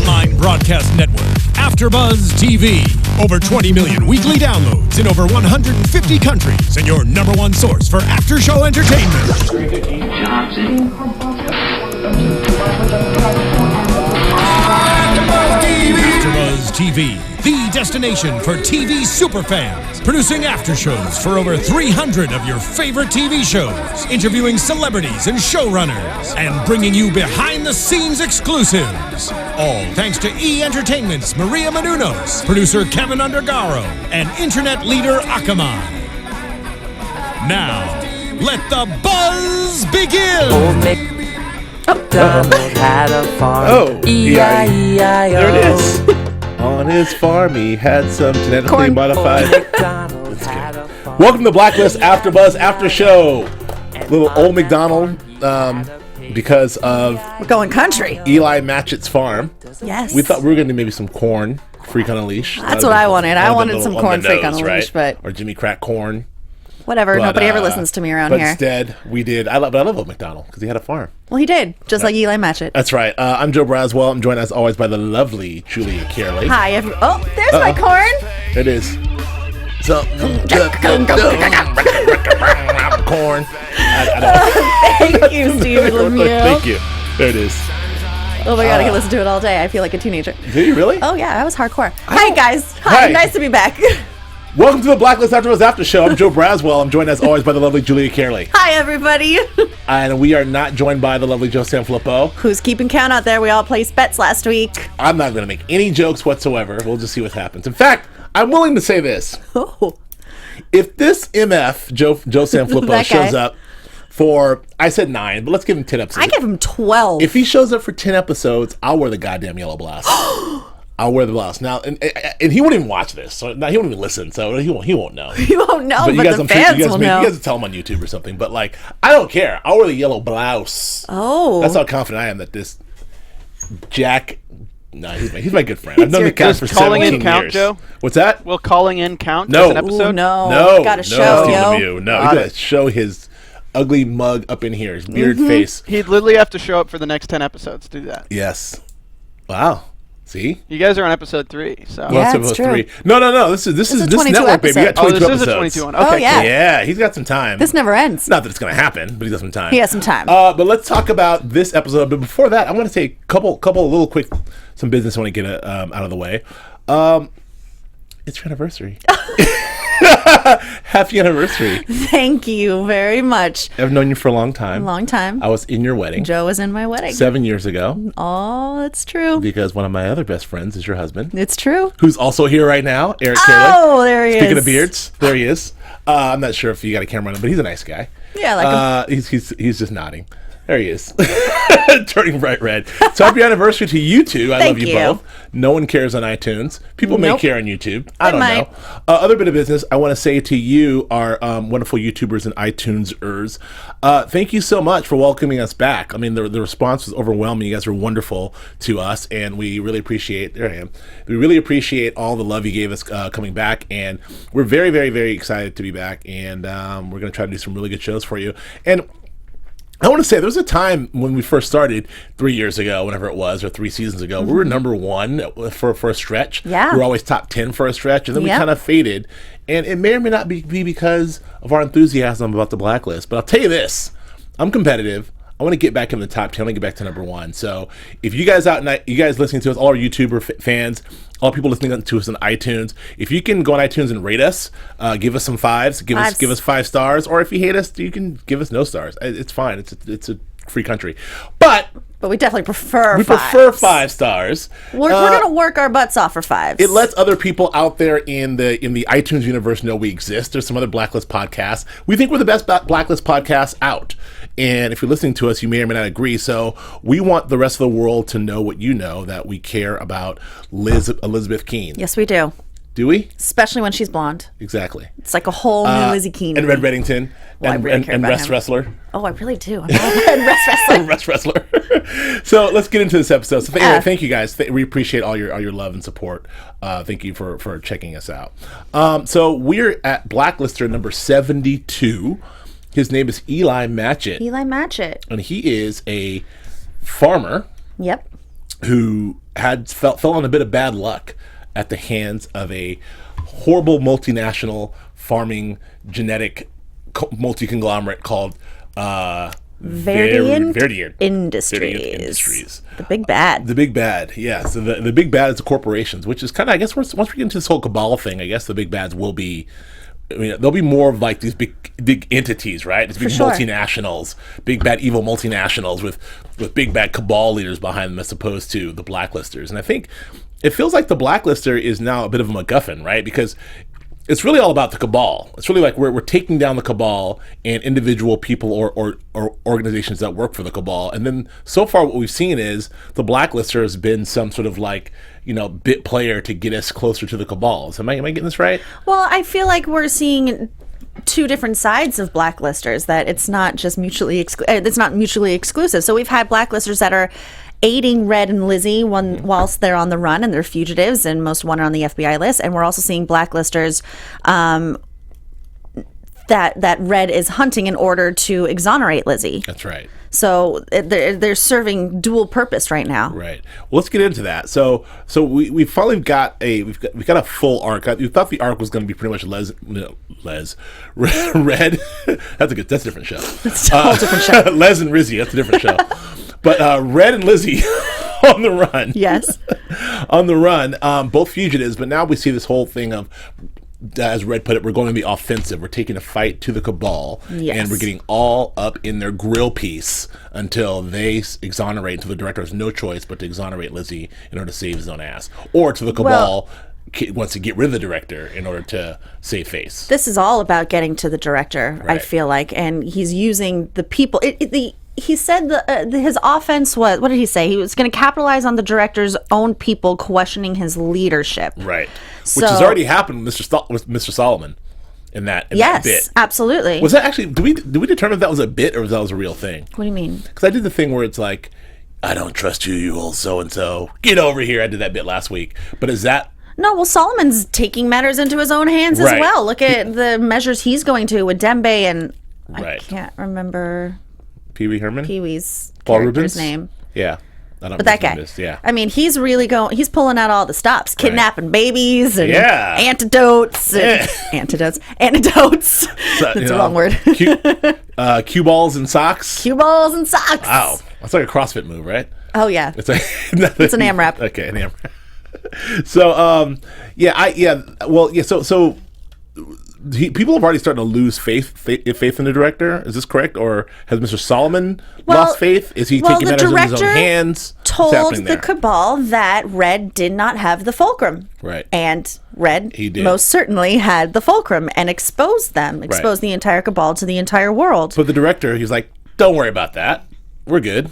online broadcast network, AFTERBUZZ TV. Over 20 million weekly downloads in over 150 countries, and your number one source for after-show entertainment. AFTERBUZZ TV, the destination for TV superfans, producing after shows for over 300 of your favorite TV shows, interviewing celebrities and showrunners, and bringing you behind-the-scenes exclusives. All thanks to E! Entertainment's Maria Menounos, producer Kevin Undergaro, and internet leader Akamai. Now, let the buzz begin! Donald had a farm. Oh, E-I-E-I-O. there it is. On his farm, he had some genetically modified. Welcome to Blacklist AFTERBUZZ After Show. Little old McDonald, because of We're going country. Eli Matchett's farm. Yes. We thought we were going to do maybe some corn, freak on a leash. That's what I wanted. I wanted some corn freak on a leash, but or Jimmy Crack corn. whatever. But, nobody ever listens to me around but here. instead, we did. I love old McDonald because he had a farm. Well, he did, just like Eli Matchett. That's right. I'm Joe Braswell. I'm joined as always by the lovely Julia Cearley. Hi, oh, there's my corn. It is. So, corn. Thank you, Stephen Lemieux. Thank you. There it is. Oh my god, I can listen to it all day. I feel like a teenager. Do you really? Oh yeah, I was hardcore. Hi guys. Hi. Nice to be back. Welcome to the Blacklist AFTERBUZZ After Show. I'm Joe Braswell. I'm joined as always by the lovely Julia Cearley. Hi everybody. And we are not joined by the lovely Joe Sanfilippo. Who's keeping count out there? We all placed bets last week. I'm not going to make any jokes whatsoever. We'll just see what happens. In fact, I'm willing to say this. Oh. If this MF, Joe Sanfilippo, That guy. shows up for, I said 9, but let's give him 10 episodes. I give him 12. If he shows up for 10 episodes, I'll wear the goddamn yellow blouse. I'll wear the blouse. Now, and he won't even watch this. So now he won't even listen, so he won't know. You won't know, but you the fans will know. You guys will tell him on YouTube or something. But, like, I don't care. I'll wear the yellow blouse. Oh. That's how confident I am that this Jack... No, he's my good friend. I've known the cast for calling 17 in count, years. Joe? What's that? Will calling in count No. as an episode? Ooh, no. No. Got to show, Steve yo. Lemieux. No, he's got to show his ugly mug up in here, his beard face. He'd literally have to show up for the next 10 episodes to do that. Yes. Wow. See? You guys are on episode 3, so... Well, Yeah, it's it's true. 3. No. This is 22 network, baby. We got 22 this episodes. is a 22 one. Oh, Okay, yeah. cool. Yeah, he's got some time. This never ends. Not that it's going to happen, but he got some time. He has some time. But let's talk about this episode. But before that, I want to take a couple little quick, some business I want to get out of the way. It's your anniversary. Happy anniversary. Thank you very much. I've known you for a long time. Long time. I was in your wedding. Joe was in my wedding. 7 years ago. Oh, it's true. Because one of my other best friends is your husband. It's true. Who's also here right now, Eric Cearley. Oh, there he is. Speaking of beards, there he is. I'm not sure if you got a camera on him, but he's a nice guy. Yeah, I like him. He's just nodding. There he is. Turning bright red. So happy anniversary to you two. I Thank love you you. both. No one cares on iTunes. People may Nope. care on YouTube. I don't might. know. Other bit of business, I want to say to you, our wonderful YouTubers and iTunesers, thank you so much for welcoming us back. I mean, the response was overwhelming. You guys were wonderful to us, and we really appreciate, there I am. We really appreciate all the love you gave us coming back, and we're very, very, very excited to be back, and we're going to try to do some really good shows for you. And I want to say there was a time when we first started 3 years ago, whenever it was, or 3 seasons ago, we were number 1 for a stretch. Yeah. We were always top 10 for a stretch, and then we Yep. kind of faded. And it may or may not be because of our enthusiasm about the Blacklist. But I'll tell you this, I'm competitive. I want to get back in the top 10. I want to get back to number 1. So if you guys you guys listening to us, all our YouTuber fans, all people listening to us on iTunes, if you can go on iTunes and rate us, give us some 5s, give us 5 stars, or if you hate us, you can give us no stars. It's fine. It's a free country, but we definitely prefer we fives. prefer 5 stars. We're going to work our butts off for 5s. It lets other people out there in the iTunes universe know we exist. There's some other Blacklist podcasts. We think we're the best Blacklist podcasts out. And if you're listening to us, you may or may not agree. So we want the rest of the world to know what you know, that we care about Elizabeth Keane. Yes, we do. Do we? Especially when she's blonde. Exactly. It's like a whole new Lizzie Keane. And Red Reddington. Well, I really care and about Rest him. Wrestler. Oh, I really do. I'm all Rest Wrestler. Rest Wrestler. So let's get into this episode. So anyway, thank you guys. We appreciate all your love and support. Thank you for checking us out. So we're at Blacklister number 72. His name is Eli Matchett. Eli Matchett. And he is a farmer. Yep. who had fell on a bit of bad luck at the hands of a horrible multinational farming genetic multi-conglomerate called Verdian Industries. The big bad. The big bad, yeah. So the big bad is the corporations, which is kind of, I guess, once we get into this whole cabal thing, I guess the big bads will be, I mean, they'll be more of like these big entities, right? These big multinationals, big bad evil multinationals with big bad cabal leaders behind them, as opposed to the blacklisters. And I think it feels like the blacklister is now a bit of a MacGuffin, right? Because it's really all about the cabal. It's really like we're taking down the cabal and individual people or organizations that work for the cabal. And then so far what we've seen is the blacklister has been some sort of like, bit player to get us closer to the cabals. Am I getting this right? Well, I feel like we're seeing two different sides of blacklisters, that it's not just mutually exclusive. So we've had blacklisters that are aiding Red and Lizzie whilst they're on the run and they're fugitives, and most one are on the FBI list. And we're also seeing blacklisters that Red is hunting in order to exonerate Lizzie. That's right. So they're serving dual purpose right now. Right. Well, let's get into that. So we finally got a full arc. We thought the arc was going to be pretty much Red. That's a different show. It's a whole different show. Les and Rizzy. That's a different show. But Red and Lizzie on the run. Yes. On the run, both fugitives. But now we see this whole thing of, as Red put it, we're going to be offensive. We're taking a fight to the cabal. Yes. And we're getting all up in their grill piece until they exonerate, until the director has no choice but to exonerate Lizzie in order to save his own ass. Or to the cabal wants to get rid of the director in order to save face. This is all about getting to the director, Right. I feel like. And he's using the people. He said his offense was, what did he say? He was going to capitalize on the director's own people questioning his leadership. Right. Which has already happened with Mr. Solomon in that bit. Yes, absolutely. Was that actually, did we determine if that was a bit or if that was a real thing? What do you mean? Because I did the thing where it's like, I don't trust you, you old so-and-so. Get over here. I did that bit last week. But is that... No, well, Solomon's taking matters into his own hands as Right. well. Look at the measures he's going to with Dembe and I Right. can't remember Pee Wee Herman? Pee Wee's Paul character's Rubens? name. Yeah. I don't But that remember guy, this. Yeah. I mean, he's pulling out all the stops, kidnapping babies and Yeah. antidotes. And, antidotes. So, That's the wrong word. Cue balls and socks. Cue balls and socks. Wow. That's like a CrossFit move, right? Oh, yeah. It's like It's an AMRAP. Okay, an AMRAP. So, So people have already started to lose faith in the director. Is this correct, or has Mr. Solomon lost faith? Is he taking matters in his own hands? What's Told happening the there? Cabal that Red did not have the fulcrum. Right. And Red He did. most certainly had the fulcrum and exposed them, exposed the entire Cabal to the entire world. But the director, he's like, don't worry about that. We're good.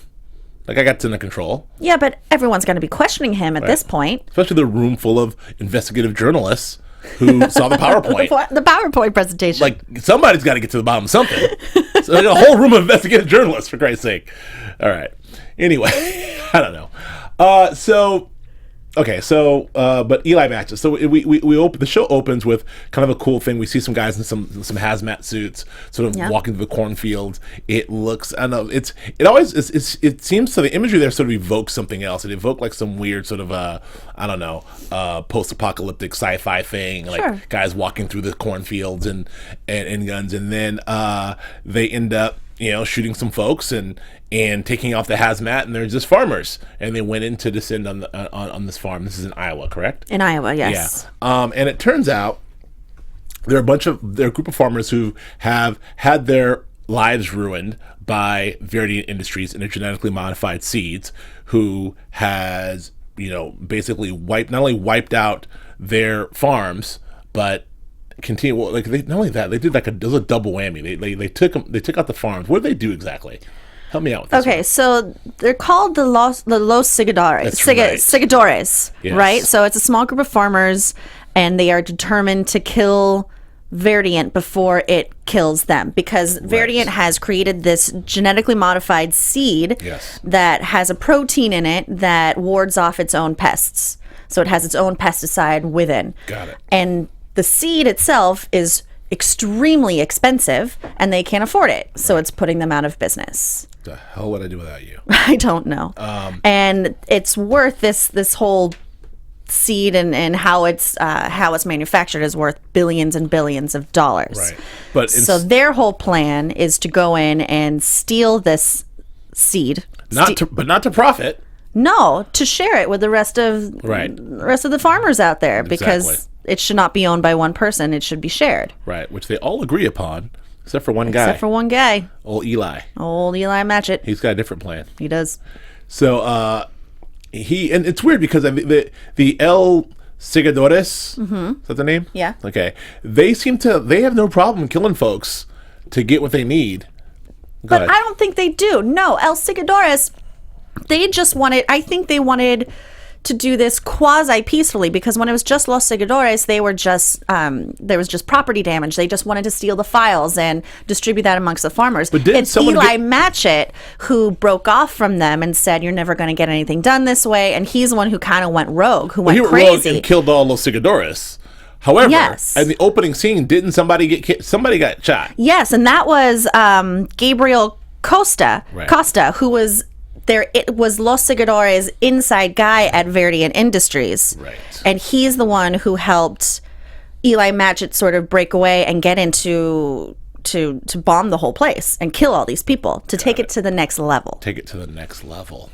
Like, I got this under control. Yeah, but everyone's going to be questioning him at this point. Especially the room full of investigative journalists who saw the PowerPoint. The PowerPoint presentation. Like, somebody's got to get to the bottom of something. So there's a whole room of investigative journalists, for Christ's sake. All right. Anyway, I don't know. But Eli Matchett. So we open, the show opens with kind of a cool thing. We see some guys in some hazmat suits, sort of walking through the cornfields. It looks, I don't know. It seems to the imagery there sort of evokes something else. It evoked like some weird sort of post-apocalyptic sci-fi thing, like guys walking through the cornfields and guns, and then they end up shooting some folks and taking off the hazmat, and they're just farmers, and they went in to descend on this farm. This is in Iowa, correct? In Iowa, yes. Yeah. And it turns out there are a group of farmers who have had their lives ruined by Verdian Industries and their genetically modified seeds, who has basically not only wiped out their farms, but continue. Well, not only that, they did it was a double whammy. They took out the farms. What did they do exactly? Help me out with this. Okay, so they're called the Los Segadores. That's right. Segadores, Yes. right? So it's a small group of farmers, and they are determined to kill Verdiant before it kills them, because Verdiant has created this genetically modified seed that has a protein in it that wards off its own pests. So it has its own pesticide within. Got it. And the seed itself is extremely expensive and they can't afford it. So it's putting them out of business. The hell would I do without you? I don't know. And it's worth this whole seed and how it's manufactured is worth billions and billions of dollars. Right. But so their whole plan is to go in and steal this seed. but not to profit. No, to share it with the rest of the farmers out there, because it should not be owned by one person. It should be shared. Right, which they all agree upon, except for one guy. Except for one guy. Old Eli. Old Eli Matchett. He's got a different plan. He does. So and it's weird because the El Sigadores, is that the name? Yeah. Okay. They have no problem killing folks to get what they need. But I don't think they do. No, El Sigadores, I think they wanted to do this quasi peacefully, because when it was just Los Sigadores, there was just property damage. They just wanted to steal the files and distribute that amongst the farmers. But it's Eli Matchett who broke off from them and said, "You're never going to get anything done this way." And he's the one who kind of went rogue, who went he crazy. Rogue and killed all Los Sigadores. However, in the opening scene, didn't somebody get somebody got shot? Yes, and that was Gabriel Costa, who was there. It was Los Sigadores' inside guy at Reddington Industries, right? And he's the one who helped Eli Matchett sort of break away and get into to bomb the whole place and kill all these people to take it to the next level. Take it to the next level.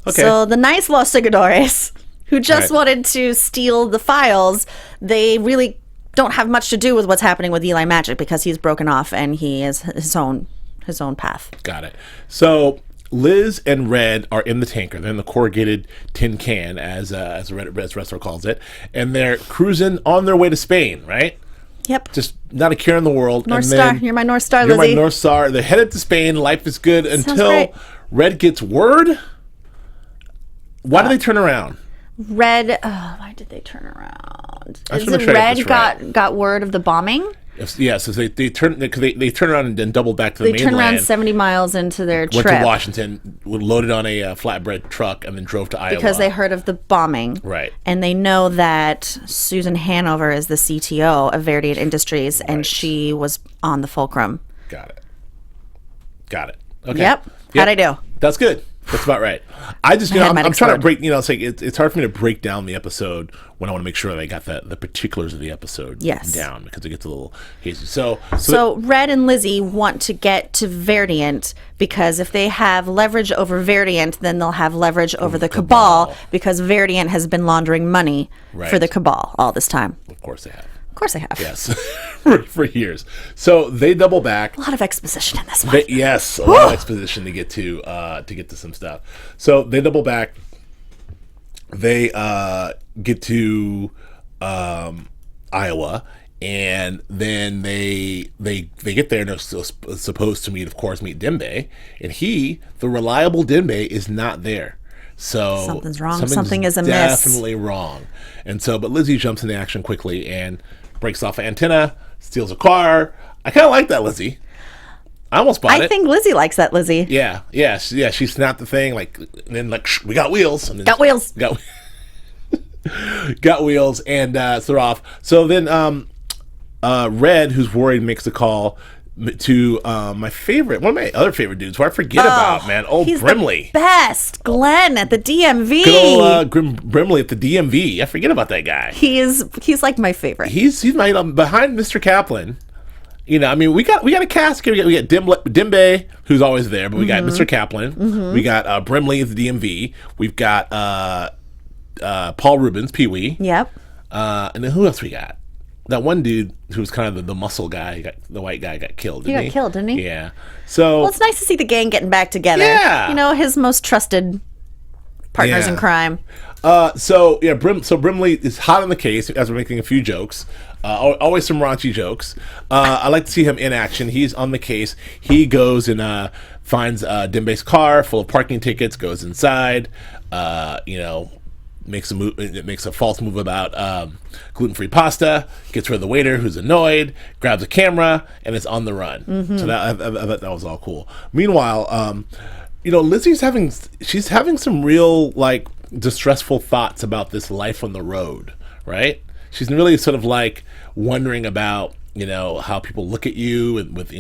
Okay. So the nice Los Sigadores, who just wanted to steal the files, they really don't have much to do with what's happening with Eli Matchett, because he's broken off and he is his own path. Got it. So Liz and Red are in the tanker. They're in the corrugated tin can, as Red's wrestler calls it, and they're cruising on their way to Spain, right? Yep. Just not a care in the world. North Star. You're my North Star, Lizzie. You're my North Star. They're headed to Spain. Life is good until Red gets word. Why do they turn around? Red. Why did they turn around? Is it Red got word of the bombing? Yes, so they turn around and then double back to the mainland. They turned around 70 miles into their trip. Went to Washington, loaded on a flatbed truck, and then drove to Iowa. Because they heard of the bombing. Right. And they know that Susan Hanover is the CTO of Reddington Industries, and she was on the fulcrum. Got it. Okay. Yep. How'd I do? That's good. That's about right. I just, I'm trying to break, it's like, it's hard for me to break down the episode when I want to make sure that I got the particulars of the episode down, because it gets a little hazy. So Red and Lizzie want to get to Reddington, because if they have leverage over Reddington, then they'll have leverage over the Cabal, because Reddington has been laundering money for the Cabal all this time. Of course they have. Of course they have. Yes, for years. So they double back. A lot of exposition in this one. Yes, a lot of exposition to get to some stuff. So they double back. They get to Iowa, and then they get there, and they're still supposed to meet Dembe, and the reliable Dembe, is not there. So something's wrong. Something is amiss. Definitely wrong. And so, but Lizzie jumps into action quickly and breaks off an antenna, steals a car. I kind of like that, Lizzie. I almost bought it. I think Lizzie likes that, Lizzie. Yeah. She snapped the thing, and then we got wheels. And then got wheels. Got wheels, and so they're off. So then Red, who's worried, makes a call to one of my other favorite dudes, who I forget about, man. He's Brimley. The best. Glenn at the DMV. Good old Brimley at the DMV. I forget about that guy. He's like my favorite. He's my behind Mr. Kaplan. We got a cast here. We got Dembe, who's always there, but we got Mr. Kaplan. We got Brimley at the DMV. We've got Paul Rubens, Pee Wee. Yep. And then who else we got? That one dude who was kind of the muscle guy, the white guy, got killed. Didn't he? Got killed, didn't he? Yeah. So it's nice to see the gang getting back together. Yeah. His most trusted partners in crime. So Brimley is hot on the case as we're making a few jokes. Always some raunchy jokes. I like to see him in action. He's on the case. He goes and finds Dembe's car full of parking tickets. Goes inside. Makes a false move about gluten-free pasta. Gets rid of the waiter, who's annoyed. Grabs a camera and is on the run. So that was all cool. Meanwhile, Lizzie's having some real distressful thoughts about this life on the road. Right? She's really sort of wondering about how people look at you, and with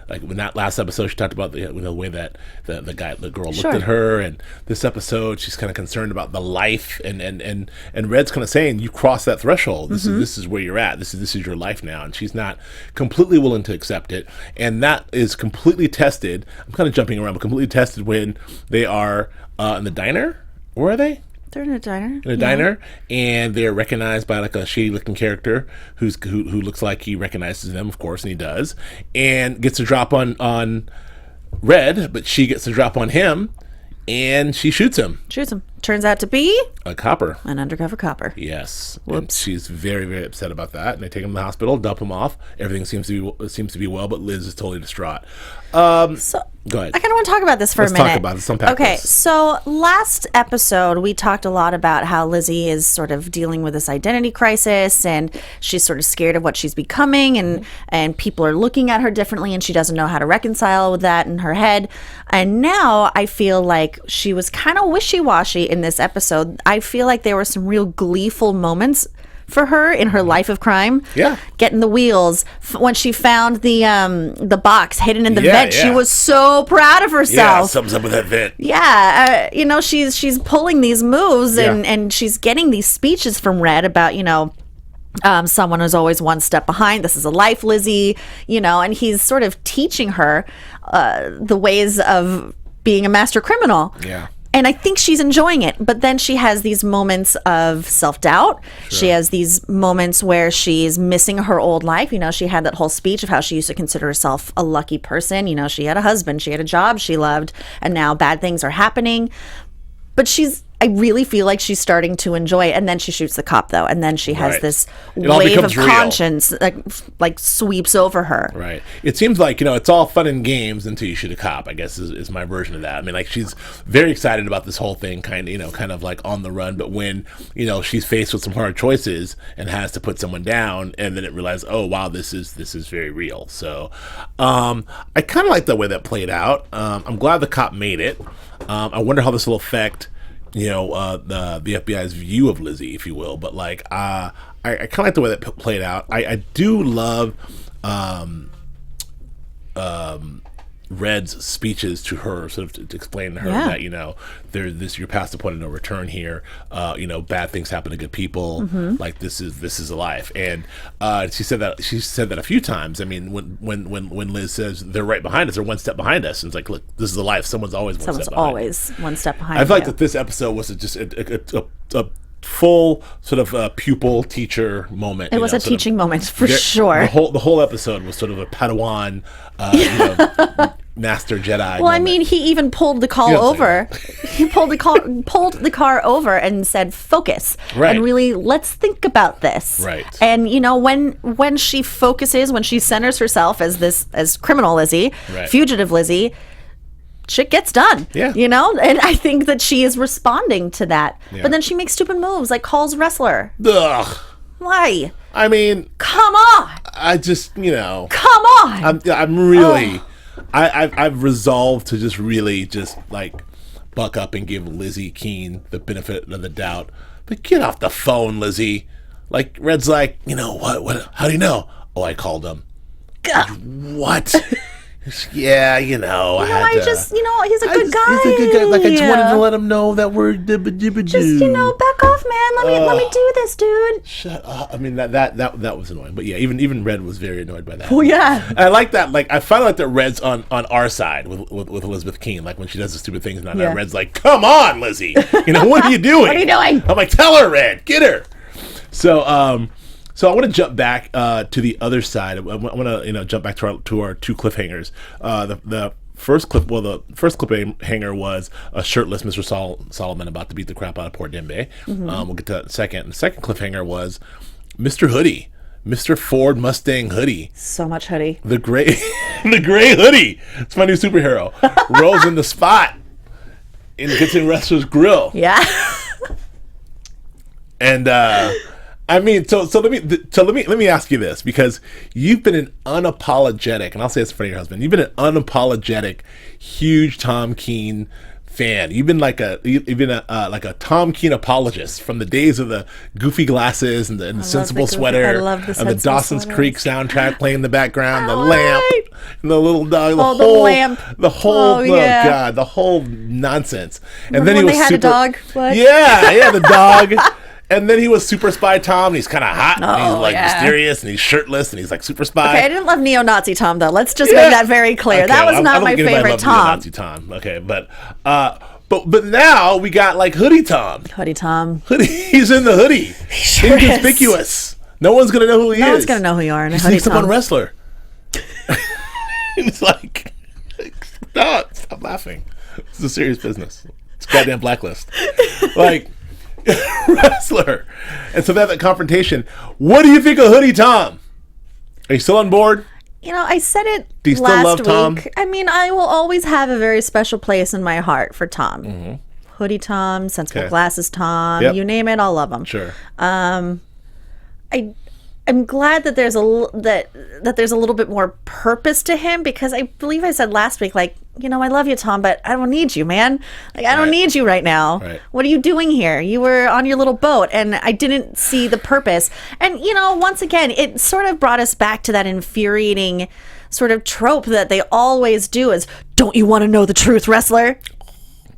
like when that last episode she talked about the way that the girl looked at her, and this episode she's kind of concerned about the life, and Red's kind of saying you crossed that threshold. This is where you're at. This is your life now, and she's not completely willing to accept it, and that is completely tested. I'm kind of jumping around, but completely tested when they are in the diner. Where are they? They're in a diner. In a diner, and they're recognized by like a shady-looking character who looks like he recognizes them, of course, and he does, and gets a drop on Red, but she gets a drop on him, and she shoots him. Turns out to be a copper. An undercover copper. Yes. Whoops. And she's very, very upset about that, and they take him to the hospital, dump him off. Everything seems to be well, but Liz is totally distraught. So Go ahead. I kind of want to talk about this for Let's a minute. talk about this. Unpack Okay, this. so last episode we talked a lot about how Lizzie is sort of dealing with this identity crisis, and she's sort of scared of what she's becoming, and people are looking at her differently, and she doesn't know how to reconcile with that in her head. And now I feel like she was kind of wishy-washy in this episode. I feel like there were some real gleeful moments for her in her life of crime. Yeah. Getting the wheels. When she found the box hidden in the vent, she yeah. was so proud of Yeah, herself. something's up with that vent. Yeah, she's pulling these moves, Yeah. and she's getting these speeches from Red about, someone who's always one step behind. This is a life, Lizzie, and he's sort of teaching her the ways of being a master criminal. Yeah. And I think she's enjoying it. But then she has these moments of self-doubt. Sure. She has these moments where she's missing her old life. She had that whole speech of how she used to consider herself a lucky person. She had a husband, she had a job she loved, and now bad things are happening. But I really feel like she's starting to enjoy it. And then she shoots the cop, though. And then she has this wave of conscience like sweeps over her. Right. It seems like, it's all fun and games until you shoot a cop, I guess is my version of that. I mean, like, she's very excited about this whole thing, kind of like on the run. But when, she's faced with some hard choices and has to put someone down, and then it realizes, oh, wow, this is very real. So I kind of like the way that played out. I'm glad the cop made it. I wonder how this will affect the FBI's view of Lizzie, if you will. But like, I kind of like the way that played out. I do love Red's speeches to her, sort of to explain to her that you're past the point of no return here. Bad things happen to good people. Like this is a life. And she said that a few times. I mean, when Liz says they're right behind us, they're one step behind us, and it's like, look, this is a life. Someone's always one step behind. I feel like that this episode was just a full sort of pupil teacher moment. It was a teaching moment for sure. The whole episode was sort of a Padawan, Master Jedi. Well, moment. I mean, he even pulled the call over. He pulled the car over and said, "Focus," and really, let's think about this. Right. And when she focuses, when she centers herself as criminal Lizzie, fugitive Lizzie, shit gets done. Yeah. And I think that she is responding to that. Yeah. But then she makes stupid moves, like calls wrestler. Ugh. Why? I mean, come on. I just, come on. I'm really, I've resolved to just really just like buck up and give Lizzie Keane the benefit of the doubt. But get off the phone, Lizzie. Like, Red's like, what? How do you know? Oh, I called him. What? Yeah, he's a good guy. He's a good guy. Like, I just wanted to let him know that we're just, back off, man. Let me do this, dude. Shut up. I mean, that was annoying. But yeah, even Red was very annoyed by that. Oh yeah. And I like that. Like, I finally like that Red's on our side with Elizabeth Keane. Like, when she does the stupid things, and Red's like, "Come on, Lizzie. What are you doing? What are you doing?" I'm like, "Tell her, Red. Get her." So I want to jump back to the other side. I want to jump back to our two cliffhangers. The first cliffhanger was a shirtless Mr. Solomon about to beat the crap out of poor Dembe. We'll get to that in a second. And the second cliffhanger was Mr. Hoodie, Mr. Ford Mustang Hoodie. So much hoodie. The gray hoodie. It's my new superhero. Rolls in the spot and gets in Wrestler's Grill. Yeah. And I mean, so let me ask you this, because you've been an unapologetic, and I'll say this in front of your husband, you've been an unapologetic, huge Tom Keane fan. You've been like a Tom Keane apologist from the days of the goofy glasses and the sensible sweater, I love the and the Dawson's sweaters. Creek soundtrack playing in the background, the All lamp, right. and the little dog, The lamp. the whole, Oh, yeah. God, the whole nonsense. And Remember then he when was they had a dog? What? Yeah, the dog. And then he was Super Spy Tom, and he's kind of hot, and he's Oh, like yeah. mysterious, and he's shirtless, and he's like Super Spy. Okay, I didn't love neo-Nazi Tom though. Let's just Yeah. make that very clear. Okay, that was I not don't my think anybody favorite loved Tom. Nazi Tom. Okay, but now we got like Hoodie Tom. Hoodie Tom. He's in the hoodie. sure is. Inconspicuous. No one's gonna know who he is. No one's gonna know who you are in a He hoodie sneaks up on Tom. Wrestler. It's like, stop laughing. It's a serious business. It's goddamn Blacklist. Like, Wrestler. And so they have that confrontation. What do you think of Hoodie Tom? Are you still on board? You know, I said it Do you still last love Tom? week. I mean, I will always have a very special place in my heart for Tom. Hoodie Tom, sensible Okay. glasses Tom, Yep. you name it, I'll love him. Sure. I'm glad that there's that there's a little bit more purpose to him, because I believe I said last week, like, you know, I love you, Tom, but I don't need you, man. Like, I don't Right. need you right now. Right. What are you doing here? You were on your little boat, and I didn't see the purpose. And, you know, once again, it sort of brought us back to that infuriating sort of trope that they always do is, don't you want to know the truth, wrestler?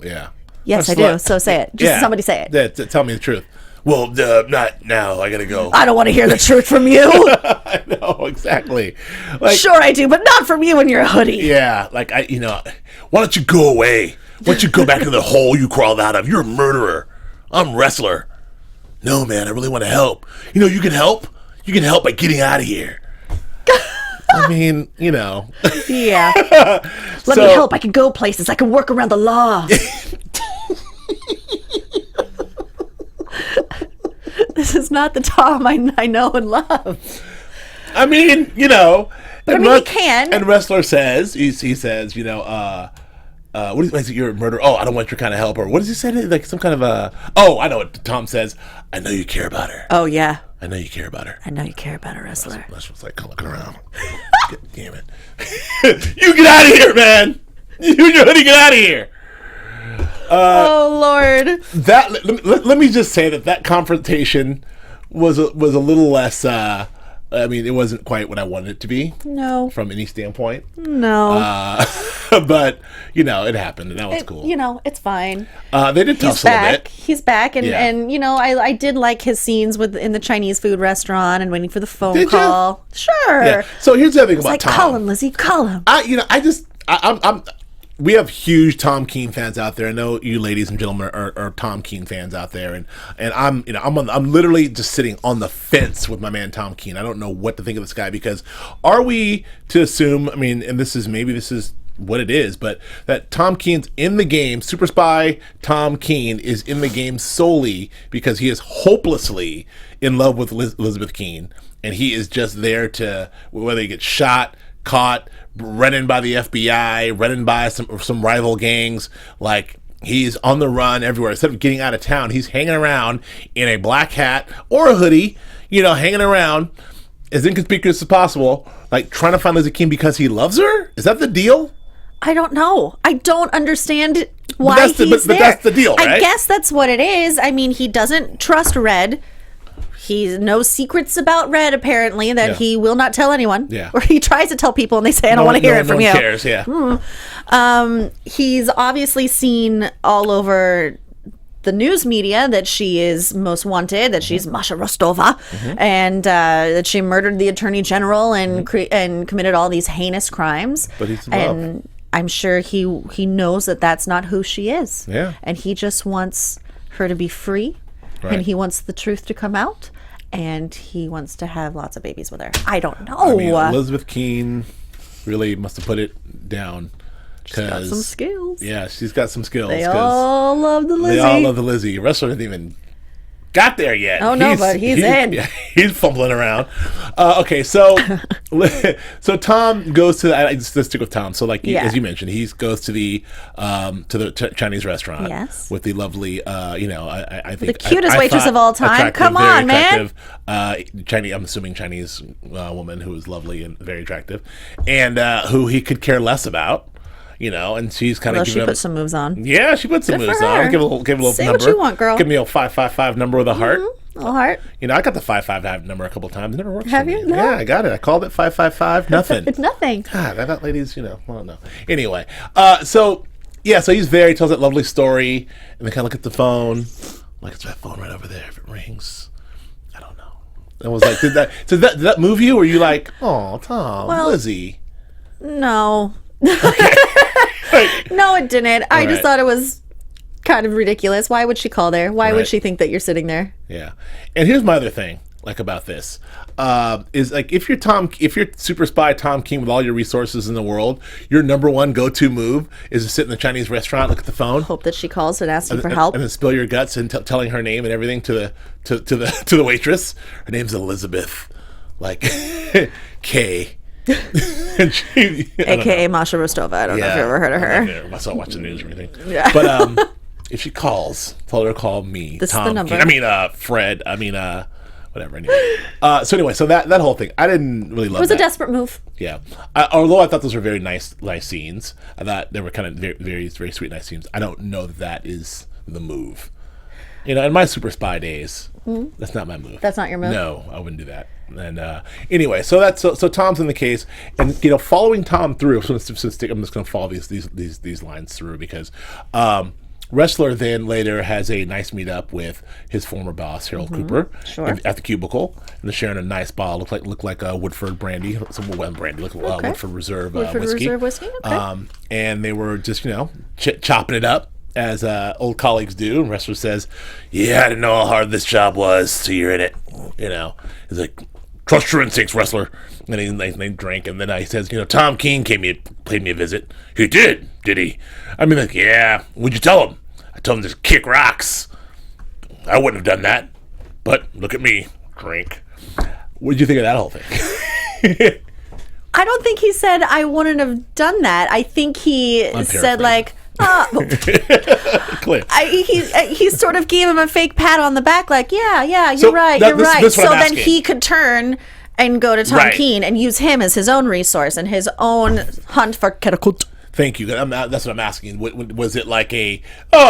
Yeah. Yes, I That's do. So say it. Just somebody say it. Yeah, tell me the truth. Well, not now. I gotta go. I don't want to hear the truth from you. I know, exactly. Like, Sure I do, but not from you in your hoodie. yeah, like why don't you go away? Why don't you go back into the hole you crawled out of? You're a murderer. I'm Wrestler. No, man, I really want to help. You know, you can help. You can help by getting out of here. I mean, you know. Yeah. Let me help. I can go places. I can work around the law. This is not the Tom I know and love. I mean, you know. But I mean, he can. And Wrestler says, he says, you know, what is it? You're a murderer. Oh, I don't want your kind of help. Or what does he say? Like some kind of I know what Tom says. I know you care about her. Oh, yeah. I know you care about her. I know you care about a wrestler. Wrestler's like looking around. Damn it. You get out of here, man. You and your hoodie, get out of here. Oh, Lord. Let me just say that confrontation was a little less. I mean, it wasn't quite what I wanted it to be. No. From any standpoint. No. But you know, it happened, and that was cool. You know, it's fine. They did He's tussle a back. bit. He's back. And, Yeah. and you know, I did like his scenes in the Chinese food restaurant and waiting for the phone Did you? call. Sure. Yeah. So here's the other thing about Like, Tom. call him, Lizzie. Call him. We have huge Tom Keane fans out there. I know you ladies and gentlemen are Tom Keane fans out there, and I'm literally just sitting on the fence with my man Tom Keane. I don't know what to think of this guy, because are we to assume? I mean, and this is what it is, but that Tom Keane's in the game. Super Spy Tom Keane is in the game solely because he is hopelessly in love with Elizabeth Keane, and he is just there to, whether he gets shot, caught, run in by the FBI, run in by some rival gangs, like he's on the run everywhere. Instead of getting out of town, he's hanging around in a black hat or a hoodie, you know, hanging around as inconspicuous as possible, like trying to find Lizzie Keane because he loves her. Is that the deal? I don't know. I don't understand why that's the- he's but there. that's the deal, I right? guess that's what it is. I mean, he doesn't trust Red. He no secrets about Red, apparently, that Yeah. he will not tell anyone. Yeah. Or he tries to tell people and they say, I don't want to hear it from no you. one cares, yeah. He's obviously seen all over the news media that she is most wanted, that she's Masha Rostova, and that she murdered the attorney general and and committed all these heinous crimes. But he's in love. And I'm sure he knows that that's not who she is. Yeah. And he just wants her to be free, Right. and he wants the truth to come out, and he wants to have lots of babies with her. I don't know. I mean, Elizabeth Keane really must have put it down. She's got some skills. Yeah, she's got some skills. They 'cause all love the Lizzie. They all love the Lizzie. Wrestler hasn't even got there yet. Oh, no, but he's in. Yeah, he's fumbling around. Okay, so Tom goes to. Let's stick with Tom. So, like as you mentioned, he goes to the Chinese restaurant. Yes. With the lovely, I think The cutest I waitress thought of all time. attractive, Come very on, man. attractive, Chinese. I'm assuming Chinese woman who is lovely and very attractive, and who he could care less about. and she's kind of Well, she put some moves on. Yeah, she put some Good for moves on. her. Give a little Say number. what you want, girl. Give me a 555 number with a heart. Little heart. I got the 555 number a couple times. It never works. Have for you? me. No. Yeah, I got it. I called it 555. Nothing. It's nothing. God, that lady's, well, no. Anyway, so he's there. He tells that lovely story, and they kind of look at the phone. Like, it's that phone right over there. If it rings, I don't know. I was like, did that move you? Or were you like, oh, Tom, Lizzie? No. No, it didn't. I just Right. thought it was kind of ridiculous. Why would she call there? Why Right. would she think that you're sitting there? Yeah. And here's my other thing, about this, is like if you're super spy Tom Keane with all your resources in the world, your number one go-to move is to sit in the Chinese restaurant, look at the phone, Hope that she calls and asks you for help. and then spill your guts and telling her name and everything to the waitress. Her name's Elizabeth, like K. And she, AKA Masha Rostova. I don't know if you've ever heard of her. I must not watch the news or anything. Yeah. But if she calls, tell her to call me. This is Tom the number. Keane. Fred. Whatever. Anyway. So that whole thing, I didn't really love. It was that. a desperate move. Yeah. Although I thought those were very nice scenes. I thought they were kind of very, very, very sweet, nice scenes. I don't know that is the move. In my super spy days, that's not my move. That's not your move? No, I wouldn't do that. And anyway, so Tom's in the case, and following Tom through. So I'm just going to follow these lines through because Wrestler then later has a nice meetup with his former boss Harold Cooper at the cubicle, and they're sharing a nice bottle. Look like a Woodford brandy, Woodford Reserve Woodford whiskey. Reserve whiskey. Okay. And they were just chopping it up as old colleagues do. And Wrestler says, "Yeah, I didn't know how hard this job was till you're in it." He's like, "Trust your instincts, Wrestler." And they drink, and then he says, "Tom Keane paid me a visit." "He did he?" Yeah. What'd you tell him? "I told him to kick rocks." "I wouldn't have done that, but look at me." Drink. What did you think of that whole thing? I don't think he said I wouldn't have done that. I think he said like, Clear. he sort of gave him a fake pat on the back, like, yeah, you're So right, that- you're this- right. this is what So I'm then asking. he could turn and go to Tom Right. Keane and use him as his own resource and his own hunt for Ketakut. Thank you. That's what I'm asking. Was it like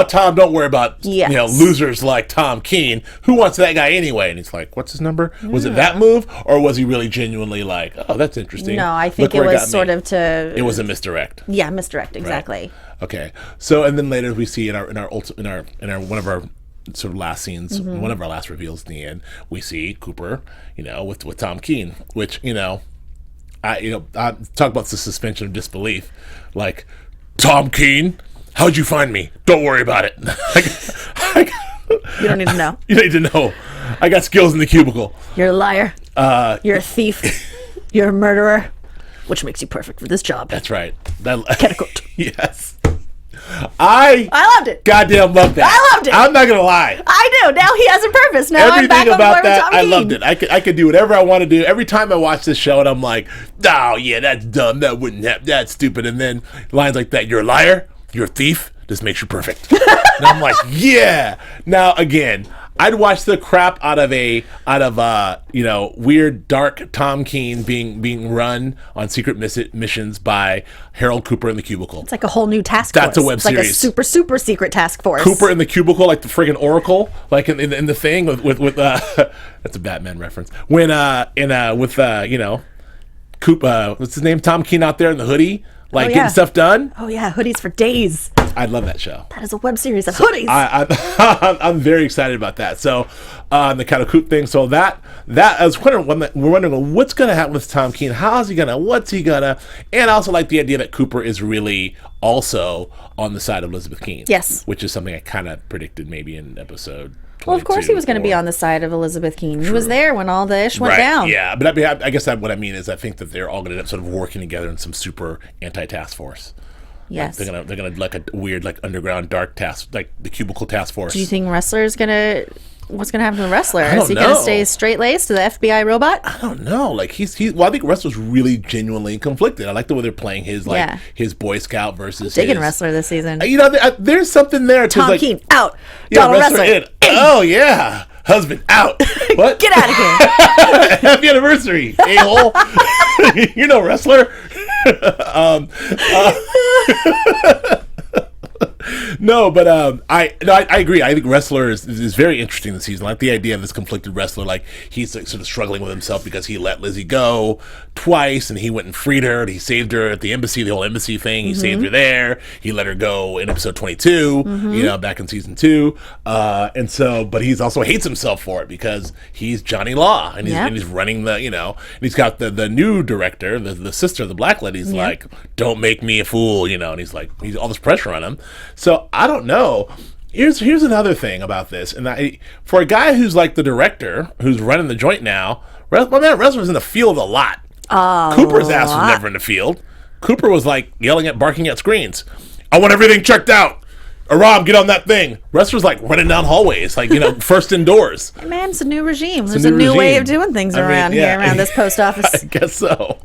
Tom, don't worry about Yes. losers like Tom Keane. Who wants that guy anyway? And he's like, what's his number? Was it that move, or was he really genuinely like, oh, that's interesting? No, I think Look it where was got sort me. of to It was a misdirect. yeah, misdirect exactly. Okay. So and then later we see in our one of our sort of last scenes, one of our last reveals in the end, we see Cooper, with Tom Keane, which I talk about the suspension of disbelief, like, "Tom Keane, how'd you find me? Don't worry about it." You don't need to know. You need to know. I got skills in the cubicle. You're a liar. You're a thief. You're a murderer, which makes you perfect for this job. That's right. Ketakut. Yes. I loved it. goddamn loved that. I loved it. I'm not gonna lie. I do. Now he has a purpose. Now I'm back Everything on board about with that, Tom I Keane. loved it. I could do whatever I want to do. Every time I watch this show, and I'm like, "Oh yeah, that's dumb. That wouldn't happen. That's stupid." And then lines like that, "You're a liar. You're a thief. This makes you perfect." And I'm like, "Yeah." Now again, I'd watch the crap out of weird dark Tom Keane being run on secret missions by Harold Cooper in the cubicle. It's like a whole new task force. That's a web it's like a series. super, super secret task force. Cooper in the cubicle, like the friggin' Oracle, like in the thing with that's a Batman reference. When Coop, what's his name? Tom Keane out there in the hoodie, like yeah. getting stuff done. Oh yeah, hoodies for days. I love that show. That is a web series of hoodies. I'm very excited about that. So the kind of Coop thing. So that I was wondering what's gonna happen with Tom Keane. How's he gonna? What's he gonna? And I also like the idea that Cooper is really also on the side of Elizabeth Keane. Yes. Which is something I kind of predicted maybe in episode 22. Well, of course he was going to be on the side of Elizabeth Keane. He was there when all the ish went down. Yeah, but I guess what I mean is I think that they're all going to end up sort of working together in some super anti-task force. Yes. Like they're gonna like a weird like underground dark task, like the cubicle task force. Do you think Wrestler's gonna? What's gonna happen to the Wrestler? I don't Is he know. gonna stay straight laced to the FBI robot? I don't know. Like well, I think Wrestler's really genuinely conflicted. I like the way they're playing his his Boy Scout versus Digging his, Wrestler this season. There's something there. Tom Keane out. Yeah, Donald Wrestler Wrestler in. Oh yeah, husband out. What? Get out of here. Happy anniversary, a-hole. Wrestler. No, but I agree. I think wrestler is very interesting this season. I like the idea of this conflicted wrestler. Like he's like, sort of struggling with himself because he let Lizzie go twice, and he went and freed her, and he saved her at the embassy, the whole embassy thing. He saved her there. He let her go in episode 22. You know, back in season 2. And so, but he's also hates himself for it because he's Johnny Law, and he's running the, you know, and he's got the new director, the sister of the black lady's like, don't make me a fool, you know, and he's like, he's all this pressure on him. So I don't know. Here's another thing about this, and for a guy who's like the director, who's running the joint now, my man Wrestler's in the field a lot. Cooper's ass was never in the field. Cooper was like yelling barking at screens. I want everything checked out. Aram, get on that thing. Wrestlers like running down hallways, like, you know, first indoors. Man, it's a new regime. There's a new way of doing things around here, around this post office. I guess so.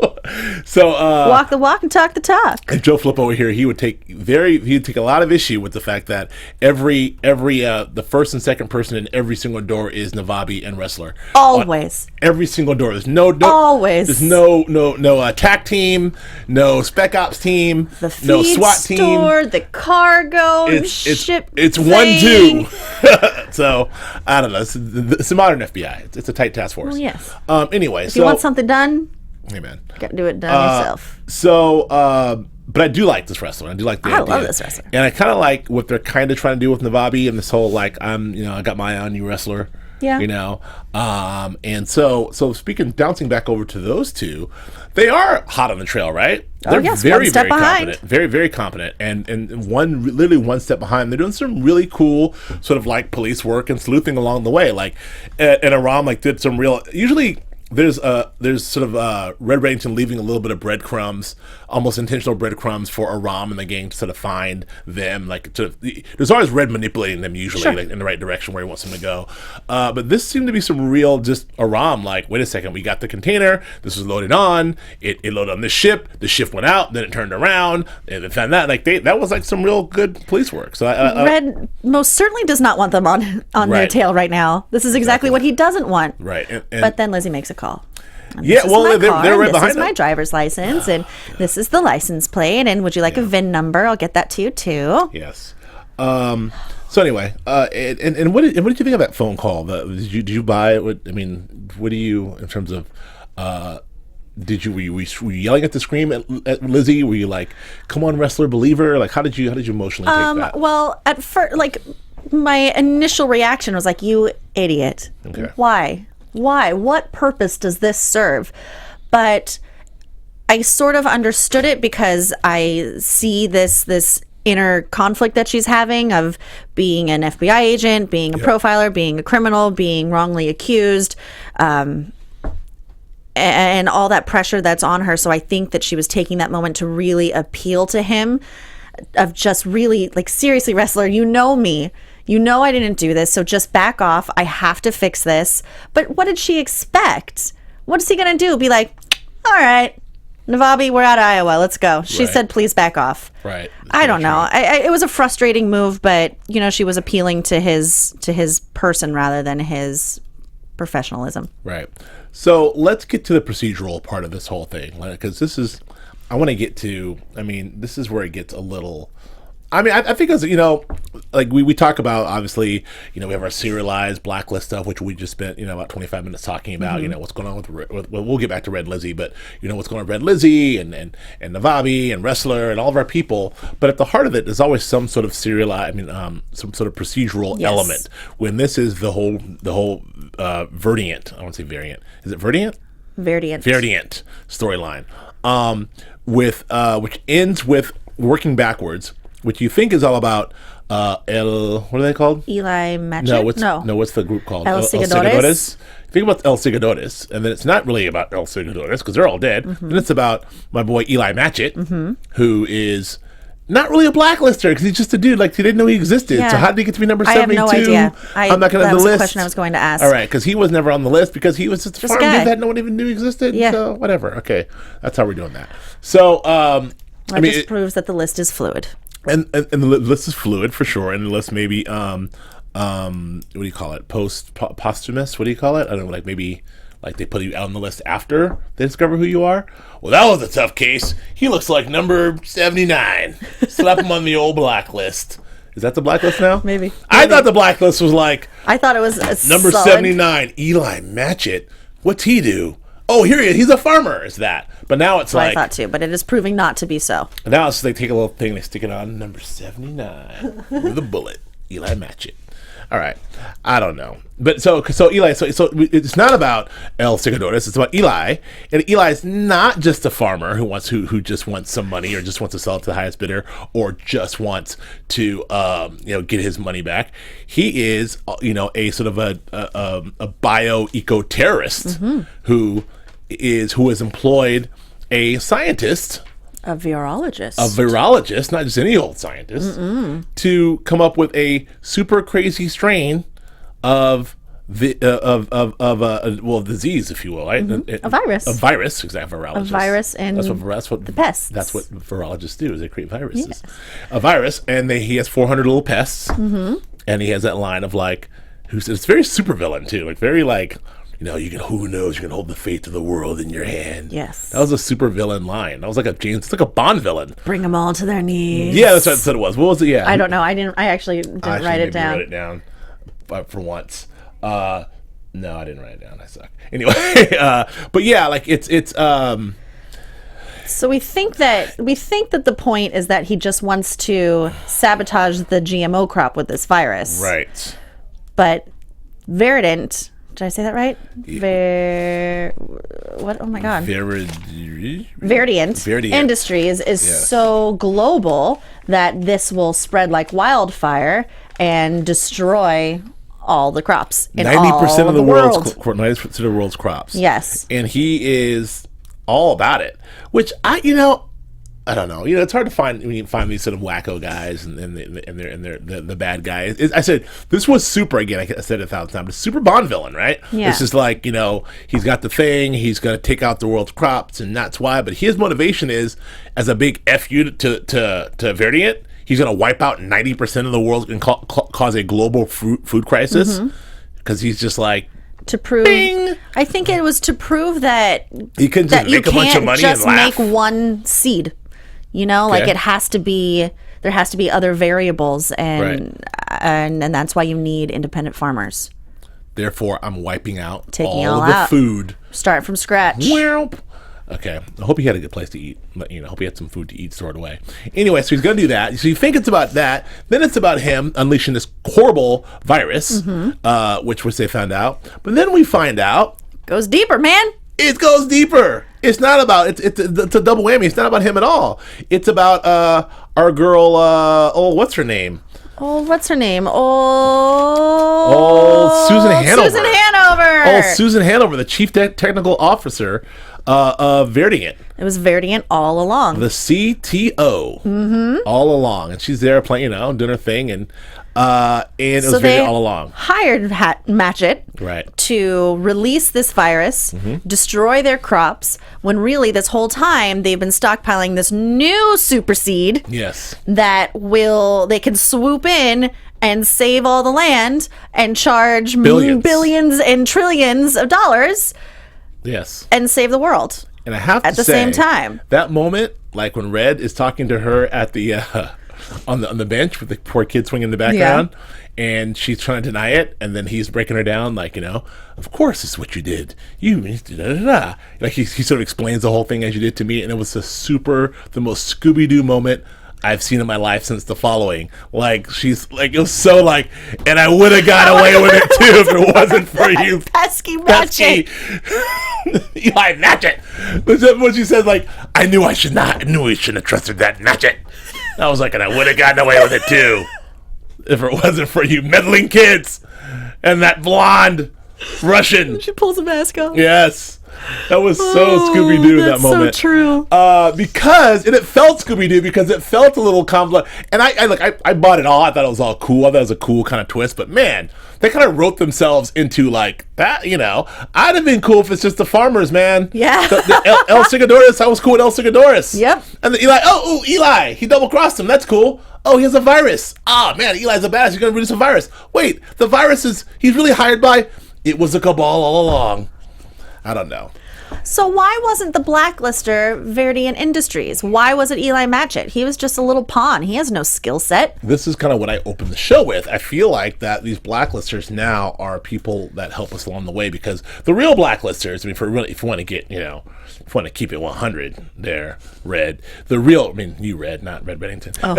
So walk the walk and talk the talk. And Joe Flip over here, he'd take a lot of issue with the fact that every the first and second person in every single door is Navabi and Wrestler. Always. On every single door. There's always. There's no attack team, no spec ops team, the feed no SWAT team, store, the cargo. It's 1-2. So I don't know. It's a modern FBI. It's a tight task force. Well, yes. Anyway, if you want something done, amen. You got to do it yourself. So, but I do like this wrestler. I do like the idea. I love this wrestler, and I kind of like what they're kind of trying to do with Navabi and this whole like I got my eye on you wrestler. Yeah. You know, and so bouncing back over to those two, they are hot on the trail, right? They're very, very competent, very, very competent, and literally one step behind. They're doing some really cool sort of like police work and sleuthing along the way. Like, and Aram like did some real. Usually, there's sort of Red Reddington leaving a little bit of breadcrumbs, almost intentional breadcrumbs for Aram and the gang to sort of find them. Like, there's always Red manipulating them usually like, in the right direction where he wants them to go. But this seemed to be some real just Aram. Like, wait a second, we got the container. This was loaded on. It loaded on this ship. The ship went out. Then it turned around and they found that. Like that was like some real good police work. So Red most certainly does not want them on their tail right now. This is exactly what he doesn't want. Right. But then Lizzie makes a call. Yeah, well, they're right behind This is them. my driver's license, and this is the license plate, and would you like a VIN number? I'll get that to you, too. Yes. So anyway, and what did you think of that phone call? Did you buy it? What do you, in terms of, were you yelling at the scream at Lizzie? Were you like, come on, wrestler, believer? Like, how did you emotionally take that? Well, at first, like, my initial reaction was like, you idiot. Okay. Why? What purpose does this serve? But I sort of understood it because I see this inner conflict that she's having of being an FBI agent, being a profiler, being a criminal, being wrongly accused, and all that pressure that's on her. So I think that she was taking that moment to really appeal to him, of just really, like, seriously, wrestler, you know me. You know I didn't do this, so just back off. I have to fix this. But what did she expect? What is he going to do? Be like, all right, Navabi, we're out of Iowa. Let's go. She said, please back off. Right. I don't know. It was a frustrating move, but, you know, she was appealing to his person rather than his professionalism. Right. So let's get to the procedural part of this whole thing, because this is where it gets a little... I think as you know, like we talk about, obviously, you know, we have our serialized Blacklist stuff, which we just spent, you know, about 25 minutes talking about, you know, what's going on with we'll get back to Red Lizzie, but you know, what's going on with Red Lizzie and Navabi and Wrestler and all of our people. But at the heart of it, there's always some sort of serialized, some sort of procedural element. When this is the whole Verdiant, I want to say variant. Is it Verdiant? Verdiant storyline. Which ends with working backwards, which you think is all about what are they called? Eli Matchett? No, what's the group called? El Segadores? Think about El Segadores, and then it's not really about El Segadores because they're all dead. Mm-hmm. Then it's about my boy Eli Matchett, who is not really a blacklister because he's just a dude. Like, he didn't know he existed. Yeah. So how did he get to be number 72? I have no idea. I'm not going to the list. That was the question I was going to ask. All right, because he was never on the list because he was just a farm dude that no one even knew existed. Yeah. So whatever. Okay, that's how we're doing that. So it proves that the list is fluid. And the list is fluid for sure, and the list maybe what do you call it? Posthumous? What do you call it? I don't know, like maybe Like they put you out on the list after they discover who you are. Well, that was a tough case. He looks like number 79. Slap him on the old blacklist. Is that the blacklist now? Maybe. I thought the blacklist was like I thought it was a number solid- 79, Eli Matchett. What's he do? Oh, here he is. He's a farmer. Is that? But now it's That's what like I thought too, but it is proving not to be so. now it's they take a little thing, they stick it on number 79 with a bullet. Eli Matchett. All right, I don't know, but so Eli, so it's not about El Segadores. It's about Eli, and Eli's not just a farmer who just wants some money, or just wants to sell it to the highest bidder, or just wants to get his money back. He is a sort of a bio eco terrorist who has employed a scientist. A virologist. A virologist, not just any old scientist, to come up with a super crazy strain of the disease, if you will, right? A virus. A virus, exactly. Virologist. A virus, and that's what the pests. That's what virologists do. Is they create viruses. Yes. A virus, and he has 400 little pests, and he has that line of like, it's very supervillain too, like very like. Who knows? You can hold the fate of the world in your hand. Yes. That was a super villain line. That was like it's like a Bond villain. Bring them all to their knees. Yeah, that's what it was. What was it? Yeah. I don't know. I actually didn't write it down. Write it down, for once. No, I didn't write it down. I suck. Anyway, but yeah, like it's. So we think that the point is that he just wants to sabotage the GMO crop with this virus. Right. But Reddington. Did I say that right? What? Oh my God. Reddington Industries is so global that this will spread like wildfire and destroy all the crops in 90% all of the world. 90% of the world's crops. Yes. And he is all about it, which I don't know. It's hard to find when you find these sort of wacko guys and they're the bad guys. I said this was super again. I said it 1,000 times. Super Bond villain, right? Yeah. This is like he's got the thing. He's going to take out the world's crops, and that's why. But his motivation is as a big fu to Reddington. He's going to wipe out 90% of the world and cause a global food crisis because he's just like. To prove, Bing! I think it was to prove that he can just make a bunch of money and laugh. Make one seed. Like it has to be. There has to be other variables, and that's why you need independent farmers. Therefore, I'm wiping out Taking all all the out. food. Start from scratch. Okay. I hope he had a good place to eat. I hope he had some food to eat stored away. Anyway, so he's going to do that. So you think it's about that. Then it's about him unleashing this horrible virus, which they found out. But then we find out. Goes deeper, man. It goes deeper. It's not about it's a double whammy. It's not about him at all. It's about our girl. What's her name? What's her name? Susan Hanover. Susan Hanover. Susan Hanover, the chief technical officer of Reddington. It was Reddington all along. The CTO. All along, and she's there playing, doing her thing, and it was Reddington all along. Hired Matchett to release this virus, destroy their crops, when really this whole time they've been stockpiling this new super seed. Yes. That they can swoop in and save all the land and charge billions and trillions of dollars. Yes. And save the world. And I have to say, at the same time, that moment, like when Red is talking to her at the on the bench with the poor kid swinging in the background, and she's trying to deny it, and then he's breaking her down, like, of course it's what you did. You da-da-da-da. Like he sort of explains the whole thing as you did to me, and it was the most Scooby-Doo moment I've seen in my life since The Following. Like, she's like, it was so like, and I would have got away with it too if it wasn't for you. Pesky Matchett. Eli Matchett. When she says, like, I knew we shouldn't have trusted that Matchett. I was like, and I would have gotten away with it too if it wasn't for you meddling kids and that blonde Russian. She pulls a mask off. Yes. That was so Scooby-Doo in that moment. That's so true. Because it felt Scooby-Doo because it felt a little complex. And I bought it all. I thought it was all cool. I thought it was a cool kind of twist. But man, they kind of wrote themselves into like that. I'd have been cool if it's just the farmers, man. Yeah. The El Segadores. I was cool with El Segadores. Yep. And then Eli. Eli. He double-crossed him. That's cool. Oh, he has a virus. Man, Eli's a badass. He's going to release a virus. Wait, the virus he's really hired by. It was a cabal all along. I don't know. So why wasn't the blacklister Verdian Industries? Why was it Eli Matchett? He was just a little pawn. He has no skill set. This is kind of what I opened the show with. I feel like that these blacklisters now are people that help us along the way, because the real blacklisters, I mean, if you want to get, if you want to keep it 100 there, Red, the real, I mean, you Red, not Red Reddington. Oh.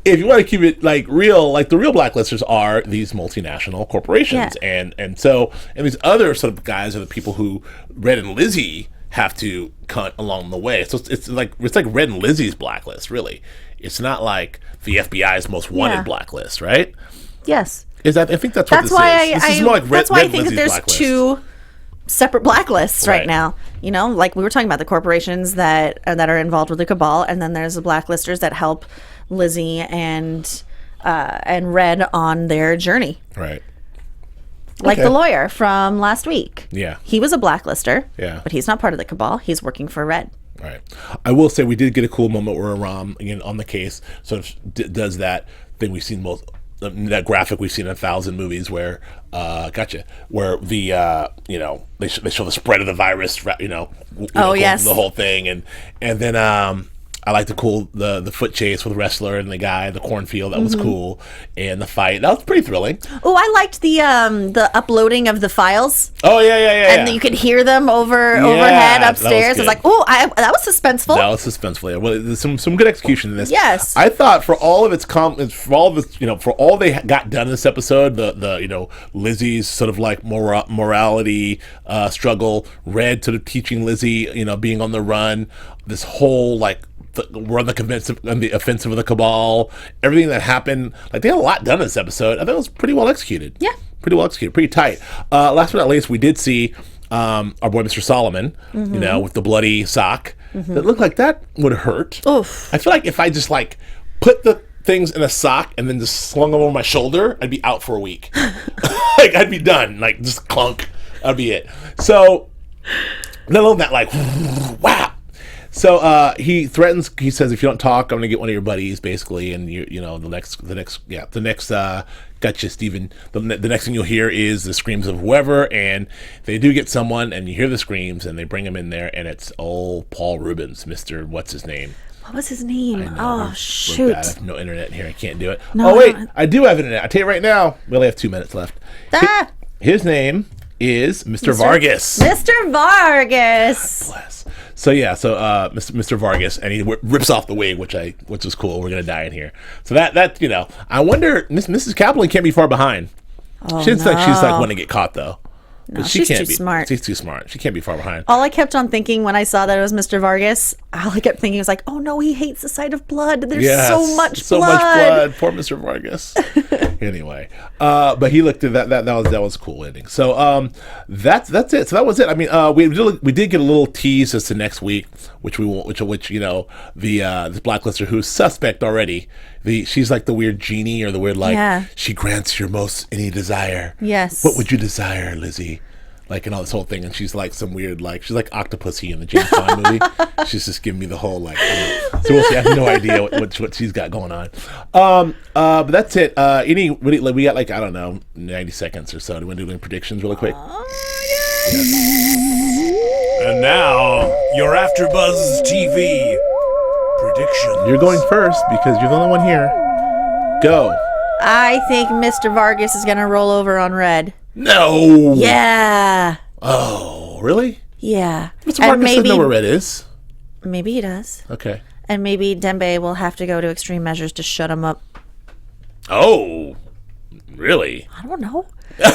If you want to keep it real, the real blacklisters are these multinational corporations. Yeah. And so these other sort of guys are the people who Red and Lizzie have to cut along the way. So it's like Red and Lizzie's blacklist, really. It's not like the FBI's most wanted blacklist, right? Yes. I think that's what this is. This is more like Red, that's why Red I think that Lizzie's there's blacklist. two separate blacklists right Right. now. Like we were talking about the corporations that are involved with the Cabal, and then there's the blacklisters that help Lizzie and Red on their journey. Right. Like Okay. the lawyer from last week. Yeah. He was a blacklister. Yeah. But he's not part of the Cabal. He's working for Red. Right. I will say we did get a cool moment where Ram, again, on the case, sort of does that thing we've seen that graphic we've seen in 1,000 movies where, where the, they show the spread of the virus, Yes. the whole thing. And then, I like the foot chase with the wrestler and the guy in the cornfield. That was cool. And the fight. That was pretty thrilling. Oh, I liked the uploading of the files. Oh, yeah. And you could hear them overhead that was upstairs. It's good. like, that was suspenseful. That was suspenseful. Yeah. Well, there's some good execution in this. Yes. I thought for all they got done in this episode, the Lizzie's sort of like morality struggle, Red sort of teaching Lizzie, being on the run, this whole we're on the offensive of the Cabal, everything that happened, they had a lot done in this episode. I thought it was pretty well executed. Yeah. Pretty well executed, pretty tight. Last but not least, we did see our boy Mr. Solomon, with the bloody sock. That looked like that would hurt. Oof. I feel like if I just put the things in a sock and then just slung them over my shoulder, I'd be out for a week. I'd be done. Just clunk. That'd be it. So, not only that, wow. So he threatens. He says, "If you don't talk, I'm gonna get one of your buddies, basically." And the next. Gotcha, Steven. The next thing you'll hear is the screams of whoever, and they do get someone, and you hear the screams, and they bring him in there, and it's old Paul Rubens, Mr. What's his name? What was his name? I know, Oh, we're shoot. bad. I have no internet here. I can't do it. No, oh wait, no. I do have internet. I tell you right now. We only have 2 minutes left. Ah! His name is Mr. Vargas. Mr. Vargas. Bless. So Mr. Vargas, and he rips off the wig, which is cool. We're gonna die in here. So that I wonder. Mrs. Kaplan can't be far behind. Oh, She looks like she's no. going to get caught though. No, But she she's can't too be smart. She's too smart. She can't be far behind. All I kept on thinking when I saw that it was Mr. Vargas, all I kept thinking was oh no, he hates the sight of blood. There's Yes, so much so blood. much blood. Poor Mr. Vargas. Anyway, but he looked at that was a cool ending. So that's it. So that was it. I mean, we did get a little tease as to next week, which the blacklister who's suspect already. She's like the weird genie or the weird she grants your most any desire. Yes. What would you desire, Lizzie? And all this whole thing, and she's like some weird, she's like Octopussy in the James Bond movie. She's just giving me the whole so we'll see. I have no idea what she's got going on. But that's it. We got I don't know 90 seconds or so. Do we want to do any predictions really quick? And now, your AfterBuzz TV predictions. You're going first because you're the only one here. Go. I think Mr. Vargas is gonna roll over on Red. No. Yeah. Oh, really? Yeah. Mr. Vargas doesn't know where Red is. Maybe he does. Okay. And maybe Dembe will have to go to extreme measures to shut him up. Oh, really? I don't know. Okay.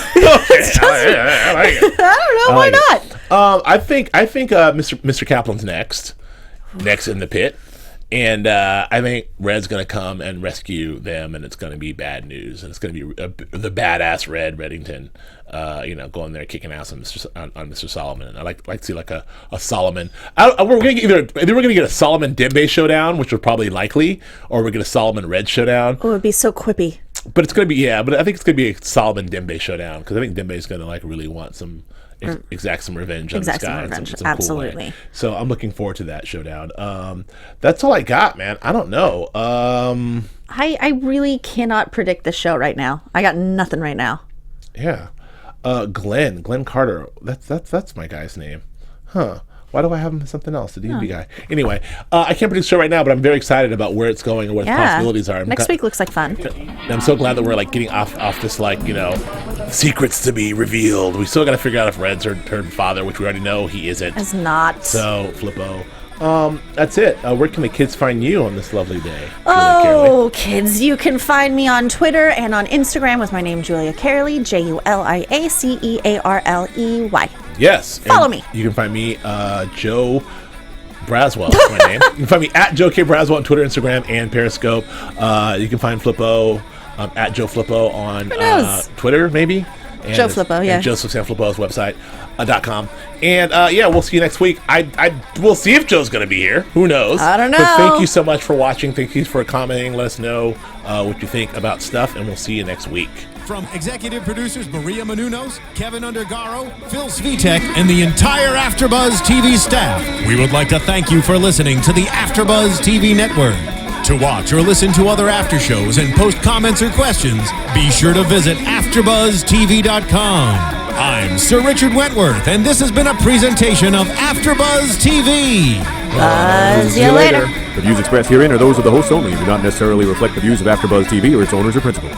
I like it. I don't know. Why not? I think Mr. Kaplan's next in the pit, and I think Red's gonna come and rescue them, and it's gonna be bad news, and it's gonna be the badass Reddington, going there kicking ass on Mr. Solomon. And I like to see a Solomon. We're gonna get either we're gonna get a Solomon Dembe showdown, which is probably likely, or we're gonna get a Solomon Red showdown. Oh, it'd be so quippy. But it's gonna be but I think it's gonna be a Solomon Dembe showdown because I think Dembe's gonna really want some. Exact some revenge on this guy. Absolutely. Cool way. So I'm looking forward to that showdown. That's all I got, man. I don't know. I really cannot predict the show right now. I got nothing right now. Yeah. Glenn Carter. That's my guy's name. Huh. Why do I have him as something else? The D&D guy. Anyway, I can't produce the show right now, but I'm very excited about where it's going and what the possibilities are. Next week looks like fun. I'm so glad that we're like getting off this secrets to be revealed. We still got to figure out if Red's her father, which we already know he isn't. Is not. So Flippo. That's it. Where can the kids find you on this lovely day? Oh, kids, you can find me on Twitter and on Instagram with my name, Julia Cearley, JuliaCearley. Yes. Follow me. You can find me, Joe Braswell is my name. You can find me at Joe K. Braswell on Twitter, Instagram, and Periscope. You can find Flippo at Joe Flippo on Twitter, maybe. And Joe Flippo, yeah. Joseph Sam Flippo's website, .com. And we'll see you next week. We'll see if Joe's going to be here. Who knows? I don't know. But thank you so much for watching. Thank you for commenting. Let us know what you think about stuff, and we'll see you next week. From executive producers Maria Menounos, Kevin Undergaro, Phil Svitek, and the entire AfterBuzz TV staff, we would like to thank you for listening to the AfterBuzz TV network. To watch or listen to other after shows and post comments or questions, be sure to visit AfterBuzzTV.com. I'm Sir Richard Wentworth, and this has been a presentation of AfterBuzz TV. Buzz you later. The views expressed herein are those of the hosts only and do not necessarily reflect the views of AfterBuzz TV or its owners or principals.